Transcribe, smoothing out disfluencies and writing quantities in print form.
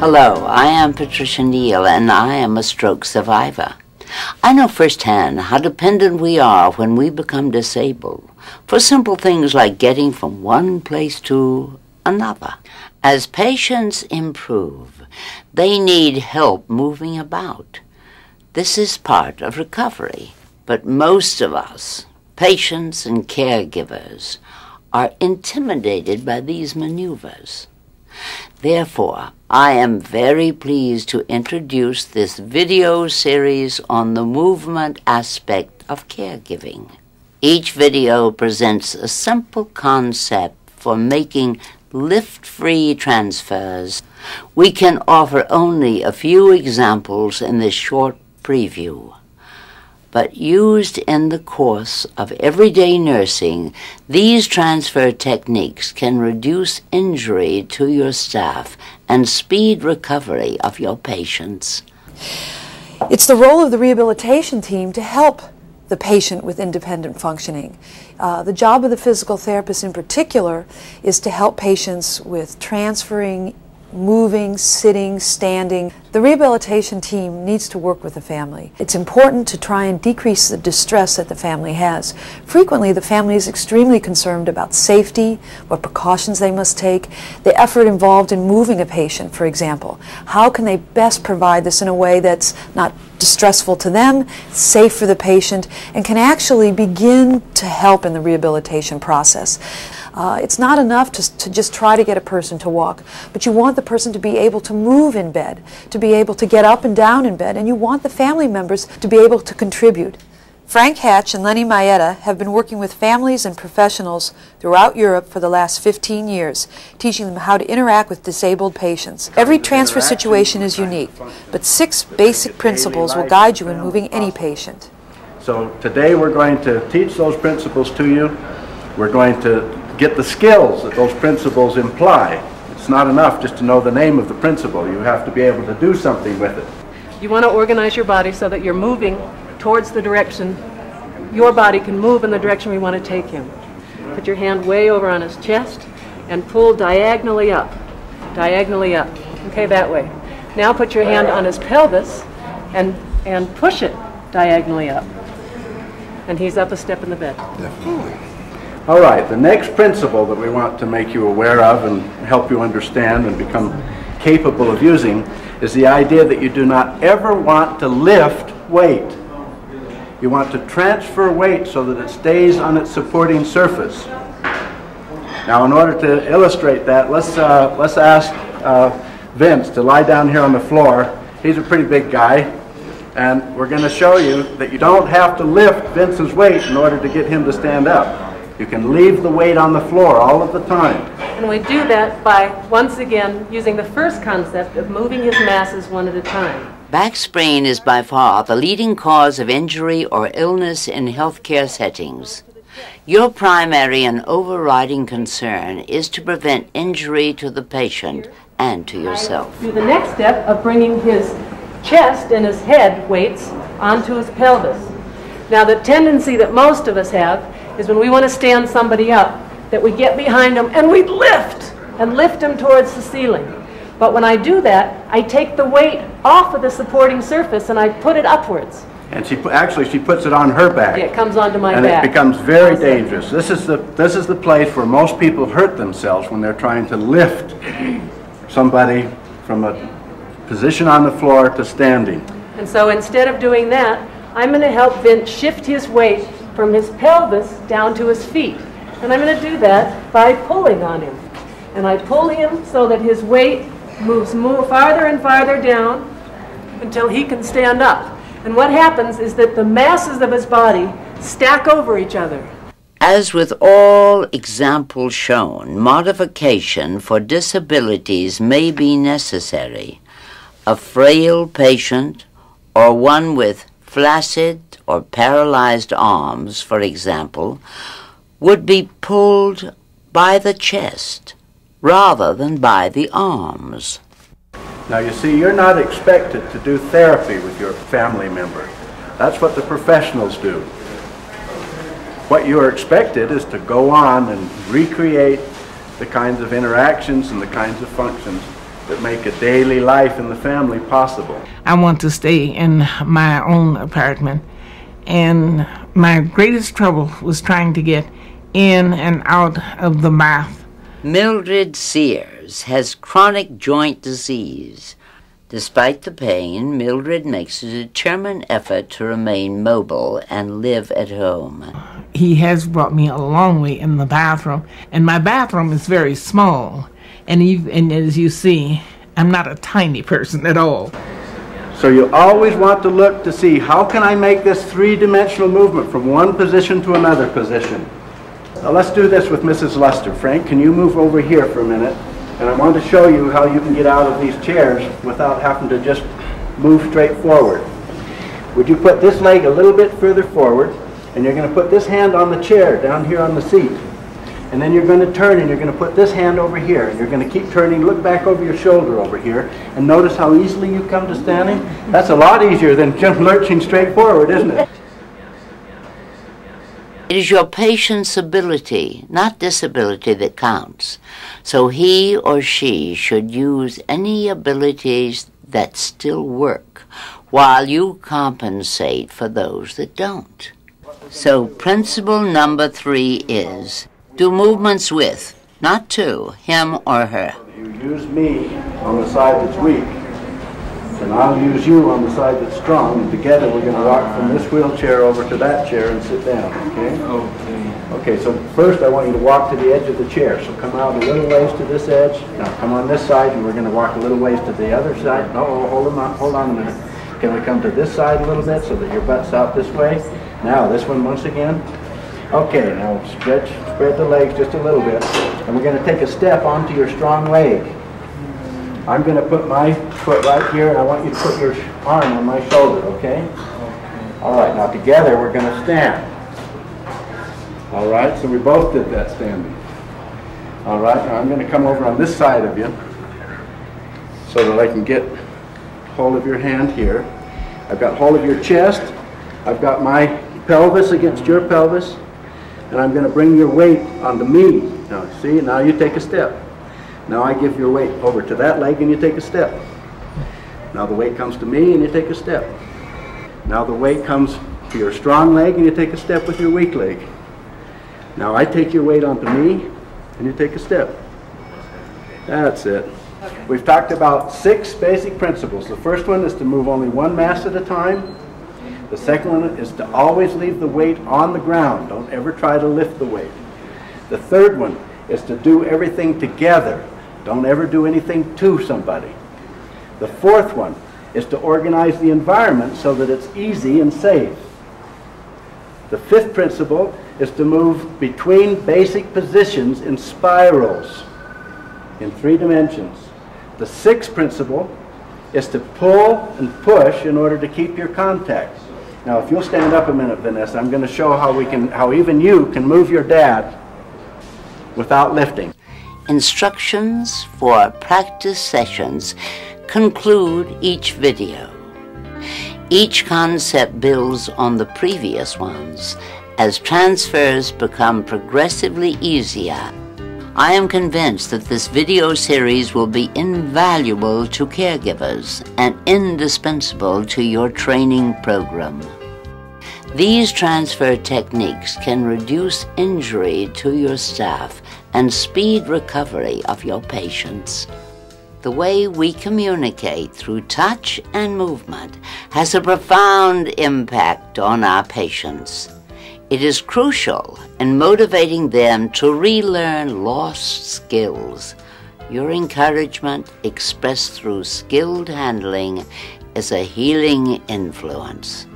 Hello, I am Patricia Neal, and I am a stroke survivor. I know firsthand how dependent we are when we become disabled for simple things like getting from one place to another. As patients improve, they need help moving about. This is part of recovery, but most of us, patients and caregivers, are intimidated by these maneuvers. Therefore, I am very pleased to introduce this video series on the movement aspect of caregiving. Each video presents a simple concept for making lift-free transfers. We can offer only a few examples in this short preview, but used in the course of everyday nursing, these transfer techniques can reduce injury to your staff and speed recovery of your patients. It's the role of the rehabilitation team to help the patient with independent functioning. The job of the physical therapist in particular is to help patients with transferring, moving, sitting, standing. The rehabilitation team needs to work with the family. It's important to try and decrease the distress that the family has. Frequently, the family is extremely concerned about safety, what precautions they must take, the effort involved in moving a patient, for example. How can they best provide this in a way that's not distressful to them, safe for the patient, and can actually begin to help in the rehabilitation process. It's not enough to just try to get a person to walk, but you want the person to be able to move in bed, to be able to get up and down in bed, and you want the family members to be able to contribute. Frank Hatch and Lenny Maeda have been working with families and professionals throughout Europe for the last 15 years, teaching them how to interact with disabled patients. Every transfer situation is unique, but 6 basic principles will guide you in moving any patient. So today we're going to teach those principles to you. We're going to get the skills that those principles imply. It's not enough just to know the name of the principle. You have to be able to do something with it. You want to organize your body so that you're moving towards the direction your body can move in the direction we want to take him. Put your hand way over on his chest and pull diagonally up. Diagonally up. Okay, that way. Now put your hand on his pelvis and push it diagonally up. And he's up a step in the bed. Definitely. All right, the next principle that we want to make you aware of and help you understand and become capable of using is the idea that you do not ever want to lift weight. You want to transfer weight so that it stays on its supporting surface. Now, in order to illustrate that, let's ask Vince to lie down here on the floor. He's a pretty big guy, and we're going to show you that you don't have to lift Vince's weight in order to get him to stand up. You can leave the weight on the floor all of the time. And we do that by, once again, using the first concept of moving his masses one at a time. Back sprain is by far the leading cause of injury or illness in healthcare settings. Your primary and overriding concern is to prevent injury to the patient and to yourself. Do the next step of bringing his chest and his head weights onto his pelvis. Now, the tendency that most of us have is when we want to stand somebody up, that we get behind them and we lift him towards the ceiling. But when I do that, I take the weight off of the supporting surface and I put it upwards. And she puts it on her back. Yeah, it comes onto my and back. And it becomes very dangerous. This is the place where most people hurt themselves when they're trying to lift somebody from a position on the floor to standing. And so instead of doing that, I'm going to help Vince shift his weight from his pelvis down to his feet. And I'm going to do that by pulling on him. And I pull him so that his weight moves farther and farther down until he can stand up. And what happens is that the masses of his body stack over each other. As with all examples shown, modification for disabilities may be necessary. A frail patient or one with flaccid or paralyzed arms, for example, would be pulled by the chest rather than by the arms. Now you see, you're not expected to do therapy with your family member. That's what the professionals do. What you are expected is to go on and recreate the kinds of interactions and the kinds of functions that make a daily life in the family possible. I want to stay in my own apartment, and my greatest trouble was trying to get in and out of the bath. Mildred Sears has chronic joint disease. Despite the pain, Mildred makes a determined effort to remain mobile and live at home. He has brought me a long way in the bathroom, and my bathroom is very small. And as you see, I'm not a tiny person at all. So you always want to look to see, how can I make this three-dimensional movement from one position to another position? Now let's do this with Mrs. Luster. Frank, can you move over here for a minute? And I want to show you how you can get out of these chairs without having to just move straight forward. Would you put this leg a little bit further forward, and you're going to put this hand on the chair down here on the seat. And then you're going to turn and you're going to put this hand over here. And you're going to keep turning, look back over your shoulder over here, and notice how easily you come to standing. That's a lot easier than just lurching straight forward, isn't it? It is your patient's ability, not disability, that counts. So he or she should use any abilities that still work, while you compensate for those that don't. So principle number 3 is, do movements with, not to, him or her. You use me on the side that's weak, and I'll use you on the side that's strong, and together we're going to walk from this wheelchair over to that chair and sit down, okay? Okay, so first I want you to walk to the edge of the chair. So come out a little ways to this edge. Now come on this side, and we're going to walk a little ways to the other side. No, hold on a minute. Can we come to this side a little bit so that your butt's out this way? Now this one once again. Okay, now spread the legs just a little bit, and we're going to take a step onto your strong leg. I'm going to put my foot right here, and I want you to put your arm on my shoulder, okay? All right, now together we're going to stand. All right, so we both did that standing. All right, now I'm going to come over on this side of you so that I can get hold of your hand here. I've got hold of your chest. I've got my pelvis against your pelvis. And I'm going to bring your weight onto me. Now, see, now you take a step. Now I give your weight over to that leg and you take a step. Now the weight comes to me and you take a step. Now the weight comes to your strong leg and you take a step with your weak leg. Now I take your weight onto me and you take a step. That's it. We've talked about 6 basic principles. The first one is to move only one mass at a time. The second one is to always leave the weight on the ground. Don't ever try to lift the weight. The third one is to do everything together. Don't ever do anything to somebody. The fourth one is to organize the environment so that it's easy and safe. The fifth principle is to move between basic positions in spirals in 3 dimensions. The sixth principle is to pull and push in order to keep your contact. Now, if you'll stand up a minute, Vanessa, I'm going to show how even you can move your dad without lifting. Instructions for practice sessions conclude each video. Each concept builds on the previous ones as transfers become progressively easier. I am convinced that this video series will be invaluable to caregivers and indispensable to your training program. These transfer techniques can reduce injury to your staff and speed recovery of your patients. The way we communicate through touch and movement has a profound impact on our patients. It is crucial in motivating them to relearn lost skills. Your encouragement, expressed through skilled handling, is a healing influence.